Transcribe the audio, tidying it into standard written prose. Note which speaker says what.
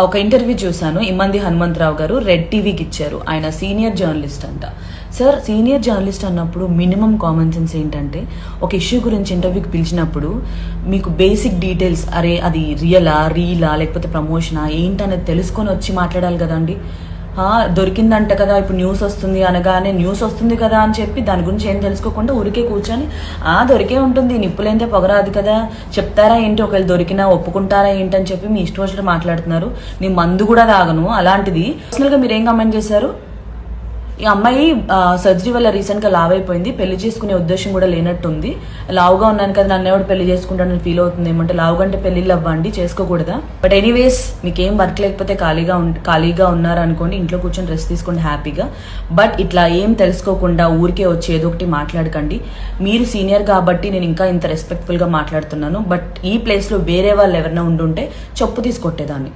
Speaker 1: ఒక ఇంటర్వ్యూ చూశాను, ఇమ్మంది హనుమంతరావు గారు రెడ్ టీవీకి ఇచ్చారు. ఆయన సీనియర్ జర్నలిస్ట్ అంట. సార్, సీనియర్ జర్నలిస్ట్ అన్నప్పుడు మినిమం కామన్ సెన్స్ ఏంటంటే, ఒక ఇష్యూ గురించి ఇంటర్వ్యూకి పిలిచినప్పుడు మీకు బేసిక్ డీటెయిల్స్, అరే అది రీలా లేకపోతే ప్రమోషనా ఏంటనేది తెలుసుకొని వచ్చి మాట్లాడాలి కదండి. దొరికిందంట కదా, ఇప్పుడు న్యూస్ వస్తుంది అనగానే న్యూస్ వస్తుంది కదా అని చెప్పి దాని గురించి ఏం తెలుసుకోకుండా ఊరికే కూర్చొని దొరికే ఉంటుంది, నిప్పులైతే పొగరాదు కదా, చెప్తారా ఏంటి, ఒకవేళ దొరికినా ఒప్పుకుంటారా ఏంటి అని చెప్పి మీ ఇష్టం వచ్చినట్టు మాట్లాడుతున్నారు. నీ మందు కూడా తాగను, అలాంటిది పర్సనల్గా మీరు ఏం కమెంట్ చేశారు? ఈ అమ్మాయి సర్జరీ వల్ల రీసెంట్ గా లావ్ అయిపోయింది, పెళ్లి చేసుకునే ఉద్దేశం కూడా లేనట్టుంది. లావుగా ఉన్నాను కదా, నన్ను ఎవడు పెళ్లి చేసుకుంటానని ఫీల్ అవుతుంది ఏమంటే, లావుగా అంటే పెళ్లిళ్ళు అవ్వండి, చేసుకోకూడదా? బట్ ఎనీవేస్, మీకేం వర్క్ లేకపోతే ఖాళీగా ఉన్నారు అనుకోండి, ఇంట్లో కూర్చొని రెస్ట్ తీసుకోండి హ్యాపీగా. బట్ ఇట్లా ఏం తెలుసుకోకుండా ఊరికే వచ్చి ఏదో ఒకటి మాట్లాడకండి. మీరు సీనియర్ కాబట్టి నేను ఇంకా ఇంత రెస్పెక్ట్ఫుల్ గా మాట్లాడుతున్నాను. బట్ ఈ ప్లేస్ లో వేరే వాళ్ళు ఎవరైనా ఉండుంటే చెప్పు తీసుకొట్టేదాన్ని.